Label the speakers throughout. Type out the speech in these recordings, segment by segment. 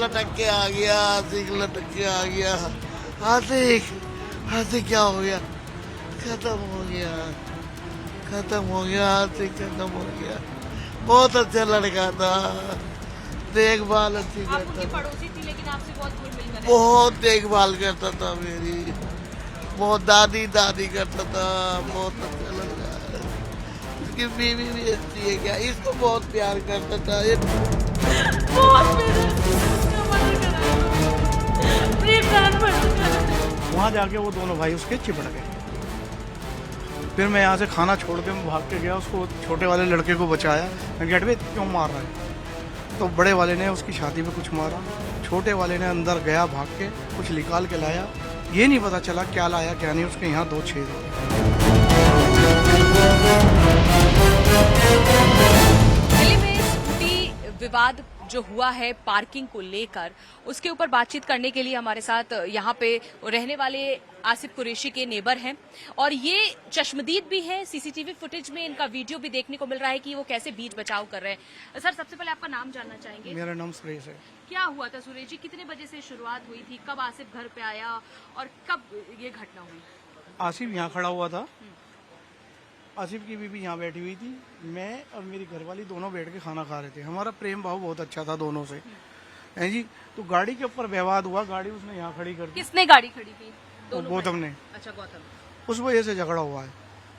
Speaker 1: लटक के आ गया, आशिक लटक के आ गया। आशिक क्या हो गया? खत्म हो गया, खत्म हो गया, आशिक खत्म हो गया। बहुत अच्छा लड़का था, देखभाल अच्छी
Speaker 2: आप
Speaker 1: करता
Speaker 2: उनकी
Speaker 1: था,
Speaker 2: पड़ोसी थी लेकिन आपसे बहुत घुल मिल कर रहते
Speaker 1: बहुत देखभाल करता था मेरी, बहुत दादी करता था, बहुत अच्छा लड़का है। उसकी बीवी भी अच्छी है, क्या इसको बहुत प्यार करता था ये।
Speaker 2: थे। बहुत उसका मर्डर कराया। प्रेम कारण मर्डर कराया।
Speaker 3: वहाँ जाके वो दोनों भाई उसके चिपड़ गए। फिर मैं यहाँ से खाना छोड़ के मैं भाग के गया, उसको छोटे वाले लड़के को बचाया। मैं गेट पे क्यों मार रहा है? तो बड़े वाले ने उसकी छाती पे कुछ मारा, छोटे वाले ने अंदर गया भाग के, कुछ निकाल के लाया। ये नहीं पता चला क्या लाया क्या नहीं, उसके यहाँ 2 छेद हो गए।
Speaker 2: दिल्ली में स्कूटी विवाद जो हुआ है पार्किंग को लेकर, उसके ऊपर बातचीत करने के लिए हमारे साथ यहाँ पे रहने वाले आसिफ कुरैशी के नेबर हैं और ये चश्मदीद भी है। सीसीटीवी फुटेज में इनका वीडियो भी देखने को मिल रहा है कि वो कैसे बीच बचाव कर रहे हैं। सर, सबसे पहले आपका नाम जानना चाहेंगे।
Speaker 3: मेरा नाम सुरेश है।
Speaker 2: क्या हुआ था सुरेश जी? कितने बजे से शुरुआत हुई थी? कब आसिफ घर पे आया और कब ये घटना हुई?
Speaker 3: आसिफ यहाँ खड़ा हुआ था, आसिफ की बीवी यहाँ बैठी हुई थी, मैं और मेरी घरवाली दोनों बैठ के खाना खा रहे थे। हमारा प्रेम भाव बहुत अच्छा था दोनों से, हैं जी। तो गाड़ी के ऊपर विवाद हुआ, गाड़ी उसने यहाँ खड़ी कर दी।
Speaker 2: किसने गाड़ी खड़ी की? दोनों
Speaker 3: गौतम ने।
Speaker 2: अच्छा, गौतम।
Speaker 3: उस वजह से झगड़ा हुआ है।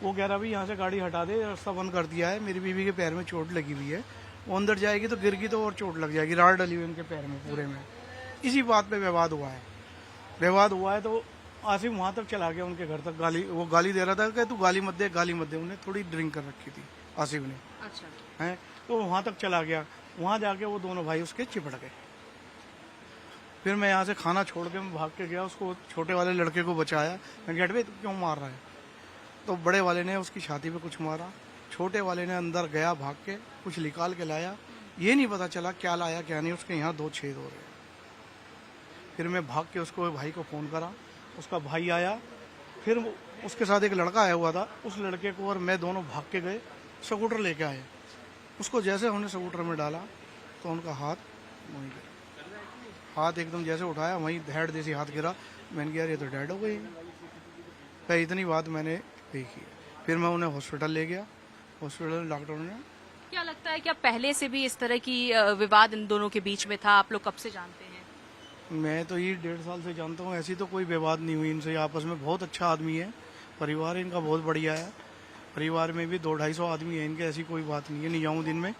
Speaker 3: वो कह रहा भी यहाँ से गाड़ी हटा दे, रास्ता बंद कर दिया है। मेरी बीवी के पैर में चोट लगी हुई है, वो अंदर जाएगी तो गिरगी तो और चोट लग जाएगी, राड़ डली हुई उनके पैर में पूरे में। इसी बात पे विवाद हुआ है। विवाद हुआ है तो आसिफ वहां तक चला गया उनके घर तक। वो गाली दे रहा था कि तू गाली मत दे, गाली मत दे। उन्हें थोड़ी ड्रिंक कर रखी थी आसिफ ने,
Speaker 2: अच्छा।
Speaker 3: है। तो वहां तक चला गया, वहां जाके वो दोनों भाई उसके चिपड़ गए। फिर मैं यहाँ से खाना छोड़ के मैं भाग के गया, उसको छोटे वाले लड़के को बचाया। मैं गेट पे क्यों मार रहा है? तो बड़े वाले ने उसकी छाती पे कुछ मारा, छोटे वाले ने अंदर गया भाग के, कुछ निकाल के लाया। ये नहीं पता चला क्या लाया क्या नहीं, उसके यहाँ 2 छेद हो गए। फिर मैं भाग के उसको भाई को फोन करा, उसका भाई आया। फिर उसके साथ एक लड़का आया हुआ था, उस लड़के को और मैं दोनों भाग के गए, स्कूटर लेके आए। उसको जैसे हमने स्कूटर में डाला तो उनका हाथ वहीं गिरा, हाथ एकदम जैसे उठाया वहीं धैड़ जैसी हाथ गिरा। मैंने कहा यार ये तो डेड हो गई। भाई इतनी बात मैंने देखी। फिर मैं उन्हें हॉस्पिटल ले गया, हॉस्पिटल डॉक्टरों ने।
Speaker 2: क्या लगता है क्या पहले से भी इस तरह की विवाद इन दोनों के बीच में था? आप लोग कब से जानते हैं?
Speaker 3: मैं तो ये 1.5 साल से जानता हूँ। ऐसी तो कोई विवाद नहीं हुई इनसे, आपस में बहुत अच्छा आदमी है। परिवार इनका बहुत बढ़िया है, परिवार में भी 200-250 आदमी है इनके, ऐसी कोई बात नहीं है। निजामुद्दीन में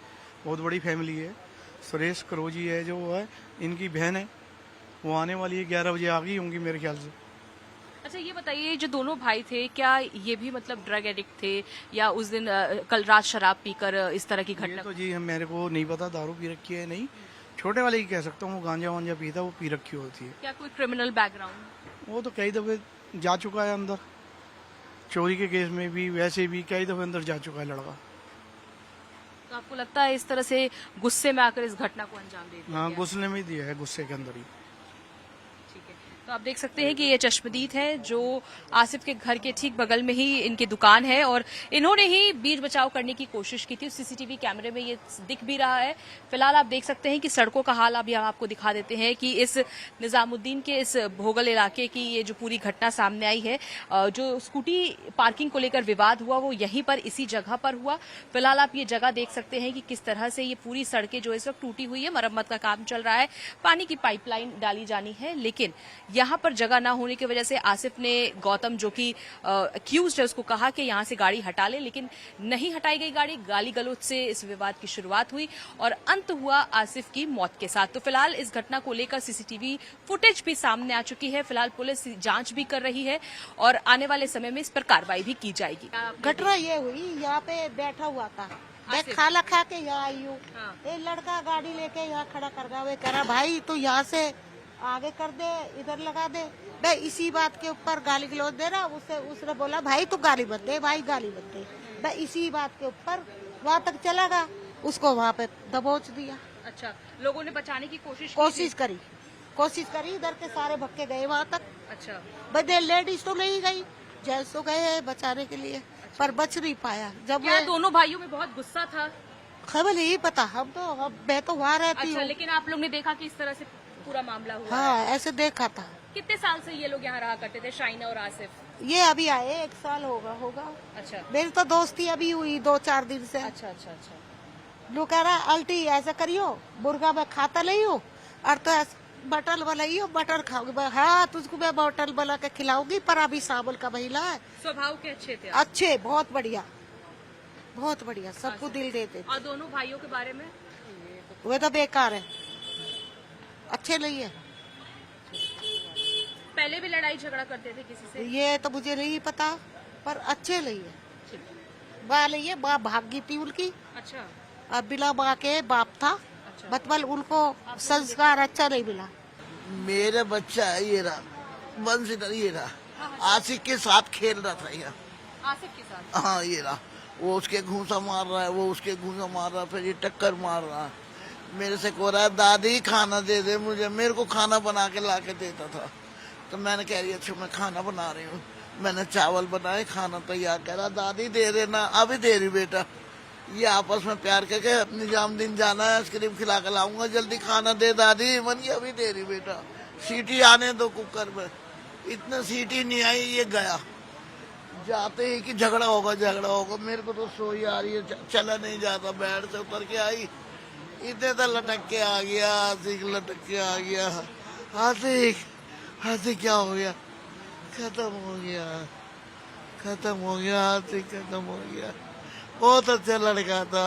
Speaker 3: बहुत बड़ी फैमिली है। सुरेश करोजी है जो है, इनकी बहन है, वो आने वाली है, 11 बजे आ गई होंगी मेरे ख्याल से।
Speaker 2: अच्छा, ये बताइए, जो दोनों भाई थे क्या ये भी मतलब ड्रग एडिक्ट थे या उस दिन कल रात शराब पीकर इस तरह की घटना?
Speaker 3: तो जी मेरे को नहीं पता, दारू पी रखी है नहीं। छोटे वाले की कह सकता हूँ, वो गांजा वांजा पीता, वो पी रखी होती है।
Speaker 2: क्या कोई क्रिमिनल बैकग्राउंड?
Speaker 3: वो तो कई दफे जा चुका है अंदर, चोरी के केस में भी, वैसे भी कई दफे अंदर जा चुका है लड़का।
Speaker 2: तो आपको लगता है इस तरह से गुस्से में आकर इस घटना को अंजाम दे दिया?
Speaker 3: हाँ, गुस्से में दिया है, गुस्से के अंदर ही।
Speaker 2: ठीक है, तो आप देख सकते हैं कि ये चश्मदीद है जो आसिफ के घर के ठीक बगल में ही इनकी दुकान है और इन्होंने ही बीच बचाव करने की कोशिश की थी। सीसीटीवी कैमरे में ये दिख भी रहा है। फिलहाल आप देख सकते हैं कि सड़कों का हाल अभी हम आपको दिखा देते हैं कि इस निजामुद्दीन के इस भोगल इलाके की ये जो पूरी घटना सामने आई है, जो स्कूटी पार्किंग को लेकर विवाद हुआ वो यहीं पर इसी जगह पर हुआ। फिलहाल आप ये जगह देख सकते हैं कि किस तरह से ये पूरी सड़कें जो इस वक्त टूटी हुई है, मरम्मत का काम चल रहा है, पानी की पाइपलाइन डाली जानी है, लेकिन यहाँ पर जगह ना होने की वजह से आसिफ ने गौतम जो कि अक्यूज्ड है उसको कहा कि यहाँ से गाड़ी हटा ले, लेकिन नहीं हटाई गई गाड़ी। गाली गलौज से इस विवाद की शुरुआत हुई और अंत हुआ आसिफ की मौत के साथ। तो फिलहाल इस घटना को लेकर सीसीटीवी फुटेज भी सामने आ चुकी है। फिलहाल पुलिस जांच भी कर रही है और आने वाले समय में इस पर कार्रवाई भी की जाएगी।
Speaker 4: घटना ये हुई, यहाँ पे बैठा हुआ था, मैं खाना खा के यहाँ आई हूँ। एक लड़का गाड़ी लेके यहाँ खड़ा कर गया, वे कह रहा भाई तो यहाँ से आगे कर दे, इधर लगा दे। मैं इसी बात के ऊपर गाली गलौज दे रहा, उसने बोला भाई तू गाली मत दे, भाई गाली मत दे। मैं इसी बात के ऊपर वहाँ तक चला गया, उसको वहाँ पे दबोच दिया।
Speaker 2: अच्छा, लोगों ने बचाने की कोशिश
Speaker 4: करी, इधर के सारे भक्के गए वहाँ तक।
Speaker 2: अच्छा,
Speaker 4: बदे लेडीज तो नहीं गई, जेंट्स तो गए हैं बचाने के लिए, पर बच नहीं पाया। जब
Speaker 2: क्या दोनों भाइयों में बहुत गुस्सा था?
Speaker 4: खबर नहीं पता, मैं तो वहाँ रहती
Speaker 2: अच्छा,
Speaker 4: हूँ।
Speaker 2: लेकिन आप लोग ने देखा कि इस तरह से पूरा मामला हुआ?
Speaker 4: हाँ ऐसे देखा था।
Speaker 2: कितने साल से ये लोग यहाँ रहा करते थे, शाइना और आसिफ?
Speaker 4: ये अभी आए 1 साल होगा।
Speaker 2: अच्छा
Speaker 4: मेरी तो दोस्ती अभी हुई 2-4 दिन से।
Speaker 2: अच्छा अच्छा अच्छा।
Speaker 4: लोग कह रहा अल्टी ऐसा करियो, मुर्गा में खाता नहीं हो और तो बटल बनाइयो, बटर खाओगे। हाँ तुझको मैं बटल बना के खिलाऊंगी, पर अभी साबुल का महिला है।
Speaker 2: स्वभाव के अच्छे थे?
Speaker 4: अच्छे, बहुत बढ़िया, बहुत बढ़िया, सबको दिल देते।
Speaker 2: और दोनों भाइयों के बारे में?
Speaker 4: वे तो बेकार है, अच्छे नहीं है।
Speaker 2: पहले भी लड़ाई झगड़ा करते थे किसी से?
Speaker 4: ये तो मुझे नहीं पता, पर अच्छे नहीं है। माँ नहीं है, माँ भाग गई थी उनकी।
Speaker 2: अच्छा।
Speaker 4: अब बिना माँ के बाप था, मतलब उनको संस्कार अच्छा नहीं मिला।
Speaker 1: मेरा बच्चा है ये रहा, बंसीधर ये रहा, आशिक के साथ खेल रहा था यहाँ।
Speaker 2: आसिफ के साथ?
Speaker 1: हाँ ये रहा, वो उसके घूंसा मार रहा है, वो उसके घूंसा मार रहा है, फिर ये टक्कर मार रहा है। मेरे से कह रहा है दादी खाना दे दे मुझे, मेरे को खाना बना के ला के देता था। तो मैंने कह रही अच्छा मैं खाना बना रही हूँ, मैंने चावल बनाए, खाना तैयार करा, दादी दे देना, अभी दे रही बेटा। ये आपस में प्यार करके निजामुद्दीन जाना है, आइसक्रीम खिला के लाऊंगा, जल्दी खाना दे दादी। मन की अभी दे रही बेटा, सीटी आने दो कुकर में। इतने सीटी नहीं आई, ये गया। जाते ही कि झगड़ा होगा। मेरे को तो सोई आ रही है, चला नहीं जाता, बेड से उतर के आई, इतने तो लटक के आ गया, आशिक लटक के आ गया। आशिक क्या हो गया? खत्म हो गया, आशिक खत्म हो गया। बहुत अच्छा लड़का था,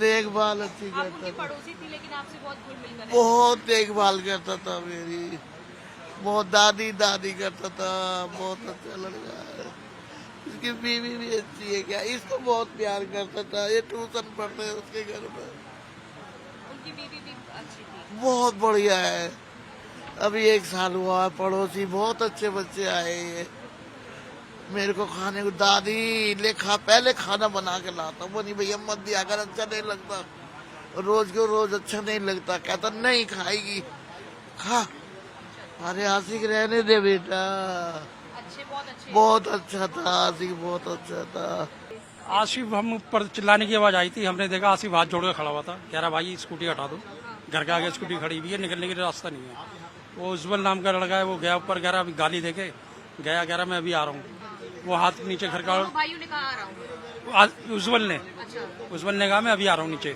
Speaker 1: देखभाल अच्छी
Speaker 2: आप
Speaker 1: करता
Speaker 2: उनकी
Speaker 1: था,
Speaker 2: पड़ोसी थी लेकिन आपसे बहुत घुल मिल कर रहते
Speaker 1: बहुत देखभाल करता था मेरी, बहुत दादी करता था। बहुत अच्छा लड़का है। इसकी बीवी भी अच्छी है क्या, इसको बहुत प्यार करता था। ये ट्यूशन पढ़ते हैं उसके घर में।
Speaker 2: थे। उनकी बीवी भी अच्छी थी?
Speaker 1: बहुत बढ़िया है, अभी 1 साल हुआ है। पड़ोसी बहुत अच्छे बच्चे आए ये। मेरे को खाने को दादी पहले खाना बना के लाता, वो नहीं भैया मत दिया अगर अच्छा नहीं लगता, रोज को रोज अच्छा नहीं लगता, कहता नहीं खाएगी, खा। अरे आशिक रहने दे बेटा,
Speaker 2: अच्छे, बहुत अच्छे।
Speaker 1: बहुत अच्छा था आशिक, बहुत अच्छा था।
Speaker 5: आसिफ, हम ऊपर चिल्लाने की आवाज आई थी, हमने देखा आसिफ हाथ जोड़ के खड़ा हुआ था, कह रहा भाई स्कूटी हटा दो, घर के आगे स्कूटी खड़ी हुई है, निकलने के लिए रास्ता नहीं है। वो उज्जवल नाम का लड़का है, वो गया ऊपर, कह रहा अभी गाली देके गया, कह रहा मैं अभी आ रहा हूँ। वो हाथ नीचे घर का,
Speaker 2: दोनों भाइयों ने कहा आ रहा हूँ?
Speaker 5: उज्जवल ने कहा मैं अभी आ रहा हूँ नीचे।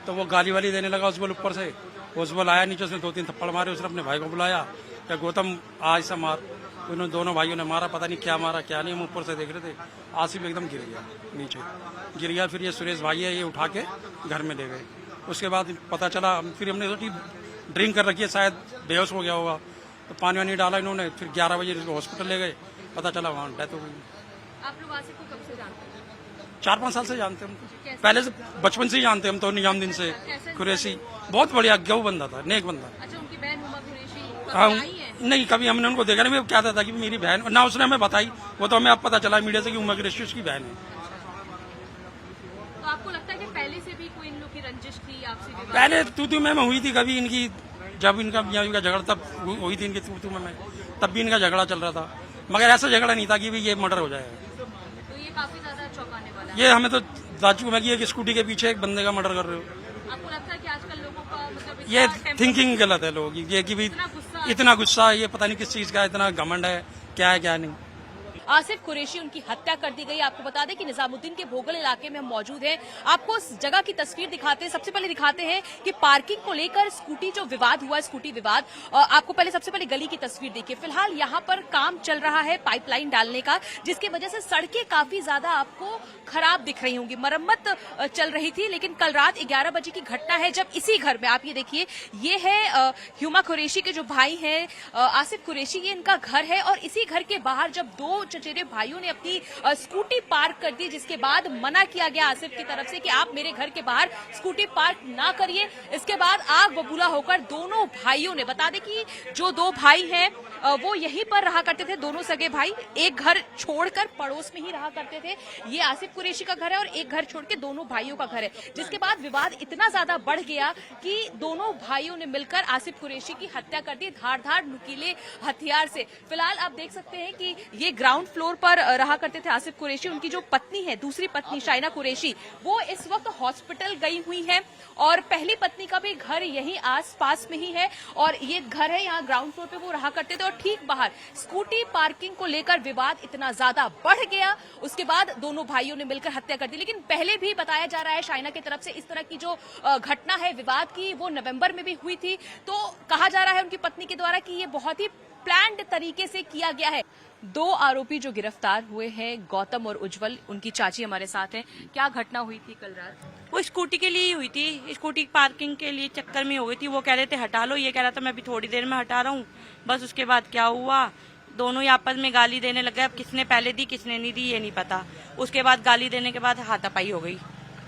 Speaker 5: तो वो गाली वाली देने लगा उज्जवल ऊपर से। उज्जवल आया नीचे, उसने 2-3 थप्पड़ मारे, उसने अपने भाई को बुलाया, क्या गौतम आज से मार। उन्होंने दोनों भाइयों ने मारा, पता नहीं क्या मारा क्या नहीं, हम ऊपर से देख रहे थे। आसिफ एकदम गिर गया नीचे, गिर गया। फिर ये सुरेश भाई है, ये उठा के घर में ले गए। उसके बाद पता चला, फिर हमने सोची ड्रिंक कर रखी है, शायद बेहोश हो गया होगा, तो पानी वानी डाला इन्होंने। फिर 11 बजे हॉस्पिटल ले गए, पता चला वहाँ डेथ हो गई।
Speaker 2: आप लोग आसिफ को कब से जानते हैं?
Speaker 5: 4-5 साल से जानते हैं हमको, पहले से बचपन से ही जानते हैं हम तो। निजामुद्दीन से कुरैशी, बहुत बढ़िया गौ बंदा था, नेक बंदा।
Speaker 2: अच्छा, उनकी बहन हुमा कुरैशी
Speaker 5: हाँ,
Speaker 2: कभी आई है?
Speaker 5: नहीं कभी हमने उनको देखा नहीं। मैं कहता था कि मेरी बहन, ना उसने हमें बताई, वो तो हमें अब पता चला मीडिया से कि उमा कुरैशी उसकी बहन है।
Speaker 2: तो आपको लगता है कि पहले से भी कोई इन लोग की रंजिश थी आपसे? विवाद?
Speaker 5: पहले तू में हुई थी कभी इनकी, जब इनका मियाँ का झगड़ा तब हुई थी इनकी तू में, तब भी इनका झगड़ा चल रहा था, मगर ऐसा झगड़ा नहीं था कि ये मर्डर हो जाएगा।
Speaker 2: तो ये काफी ज्यादा चौंकाने वाला है।
Speaker 5: ये हमें तो दाजू में कि स्कूटी के पीछे एक बंदे का मर्डर कर रहे हो।
Speaker 2: आपको लगता है कि आजकल लोगों का मतलब
Speaker 5: ये
Speaker 2: इतना टेम्पर-
Speaker 5: थिंकिंग गलत है लोगों की, ये कि भी इतना गुस्सा, ये पता नहीं किस चीज का इतना घमंड है, क्या है क्या नहीं।
Speaker 2: आसिफ कुरैशी, उनकी हत्या कर दी गई। आपको बता दें कि निजामुद्दीन के भोगल इलाके में हम मौजूद हैं। आपको उस जगह की तस्वीर दिखाते हैं। सबसे पहले दिखाते हैं कि पार्किंग को लेकर स्कूटी जो विवाद हुआ, स्कूटी विवाद, आपको पहले सबसे पहले गली की तस्वीर देखिए। फिलहाल यहाँ पर काम चल रहा है पाइपलाइन डालने का, जिसकी वजह से सड़कें काफी ज्यादा आपको खराब दिख रही होंगी। मरम्मत चल रही थी, लेकिन कल रात 11 बजे की घटना है जब इसी घर में, आप ये देखिए, ये है हुमा कुरैशी के जो भाई हैं आसिफ कुरैशी, ये इनका घर है। और इसी घर के बाहर जब 2 चचेरे भाइयों ने अपनी स्कूटी पार्क कर दी, जिसके बाद मना किया गया आसिफ की तरफ से कि आप मेरे घर के बाहर स्कूटी पार्क ना करिए। इसके बाद आग बबूला होकर दोनों भाइयों ने, बता दें कि जो 2 भाई हैं वो यहीं पर रहा करते थे, दोनों सगे भाई, एक घर छोड़कर पड़ोस में ही रहा करते थे। ये आसिफ कुरैशी का घर है और एक घर छोड़ के दोनों भाइयों का घर है, जिसके बाद विवाद इतना ज्यादा बढ़ गया कि दोनों भाइयों ने मिलकर आसिफ कुरैशी की हत्या कर दी धारदार नुकीले हथियार से। फिलहाल आप देख सकते हैं कि ये ग्राउंड फ्लोर पर रहा करते थे आसिफ कुरैशी। उनकी जो पत्नी है, दूसरी पत्नी शाइना कुरैशी, वो इस वक्त हॉस्पिटल गई हुई है और पहली पत्नी का भी घर यही आस पास में ही है और ये घर है, यहाँ ग्राउंड फ्लोर पे वो रहा करते थे। और ठीक बाहर स्कूटी पार्किंग को लेकर विवाद इतना ज्यादा बढ़ गया, उसके बाद दोनों भाइयों ने मिलकर हत्या कर दी। लेकिन पहले भी बताया जा रहा है शाइना की तरफ से इस तरह की जो घटना है विवाद की, वो नवंबर में भी हुई थी। तो कहा जा रहा है उनकी पत्नी के द्वारा कि ये बहुत ही प्लान्ड तरीके से किया गया है। 2 आरोपी जो गिरफ्तार हुए हैं, गौतम और उज्जवल, उनकी चाची हमारे साथ हैं। क्या घटना हुई थी कल रात?
Speaker 6: वो स्कूटी के लिए ही हुई थी, स्कूटी पार्किंग के लिए चक्कर में हो गई थी। वो कह रहे थे हटा लो, ये कह रहा था मैं अभी थोड़ी देर में हटा रहा हूँ। बस उसके बाद क्या हुआ, दोनों ही आपस में गाली देने लग गए। अब किसने पहले दी किसने नहीं दी ये नहीं पता। उसके बाद गाली देने के बाद हाथापाई हो गई।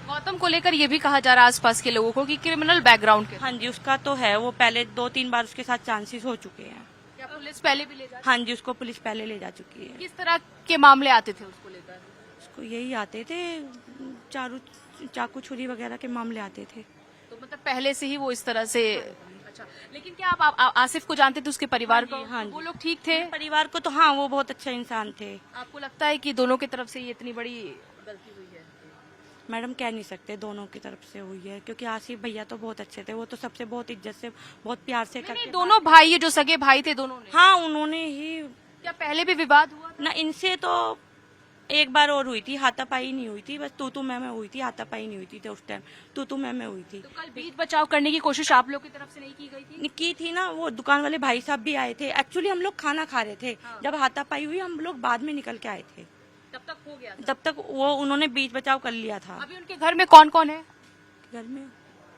Speaker 2: गौतम को लेकर ये भी कहा जा रहा है आसपास के लोगों को कि क्रिमिनल बैकग्राउंड के।
Speaker 6: हाँ जी, उसका तो है, वो पहले 2-3 बार उसके साथ चांसेस हो चुके हैं।
Speaker 2: क्या पुलिस पहले भी ले जा?
Speaker 6: हाँ जी, उसको पुलिस पहले ले जा चुकी है।
Speaker 2: किस तरह के मामले आते थे उसको लेकर?
Speaker 6: उसको यही आते थे, चाकू छुरी वगैरह के मामले आते थे।
Speaker 2: तो मतलब पहले से ही वो इस तरह से। अच्छा, लेकिन क्या आप आसिफ को जानते थे, उसके परिवार को?
Speaker 6: हाँ जी।
Speaker 2: वो लोग ठीक थे?
Speaker 6: परिवार को तो हाँ, वो बहुत अच्छा इंसान थे।
Speaker 2: आपको लगता है कि दोनों की तरफ से ये इतनी बड़ी गलती हुई है?
Speaker 6: मैडम कह नहीं सकते दोनों की तरफ से हुई है, क्योंकि आसिफ भैया तो बहुत अच्छे थे। वो तो सबसे बहुत इज्जत से बहुत प्यार से
Speaker 2: नहीं,
Speaker 6: करके
Speaker 2: दोनों भाई, ये जो सगे भाई थे दोनों ने?
Speaker 6: हाँ, उन्होंने ही।
Speaker 2: क्या पहले भी विवाद हुआ था?
Speaker 6: ना इनसे तो एक बार और हुई थी, हाथापाई नहीं हुई थी, बस तू मैं हुई थी, हाथापाई नहीं हुई थी। तो उस टाइम तू मैं हुई थी।
Speaker 2: तो कल बीच बचाव करने की कोशिश आप लोग की तरफ से नहीं की गई थी?
Speaker 6: की थी ना, वो दुकान वाले भाई साहब भी आए थे। एक्चुअली हम लोग खाना खा रहे थे, जब हाथापाई हुई हम लोग बाद में निकल के आए थे।
Speaker 2: तब तक हो गया था?
Speaker 6: तब तक वो उन्होंने बीच बचाव कर लिया था।
Speaker 2: अभी उनके घर में कौन कौन है?
Speaker 6: घर में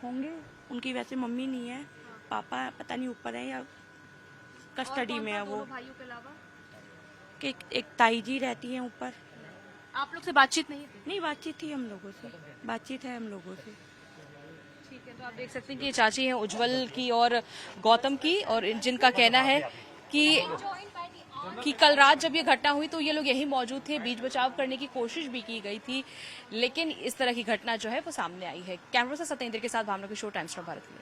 Speaker 6: होंगे, उनकी वैसे मम्मी नहीं है, पापा पता नहीं ऊपर है या कस्टडी में है वो।
Speaker 2: भाइयों के अलावा
Speaker 6: कि एक ताई जी रहती है ऊपर।
Speaker 2: आप लोग से बातचीत नहीं थी?
Speaker 6: नहीं, बातचीत थी हम लोगों से, बातचीत है हम लोगों से।
Speaker 2: ठीक है, तो आप देख सकते हैं कि ये चाची हैं उज्जवल की और गौतम की, और जिनका कहना है कि कल रात जब ये घटना हुई तो ये लोग यही मौजूद थे, बीच बचाव करने की कोशिश भी की गई थी, लेकिन इस तरह की घटना जो है वो सामने आई है। कैमरा से सत्येंद्र के साथ भावना की शो, टाइम्स ऑफ भारत में।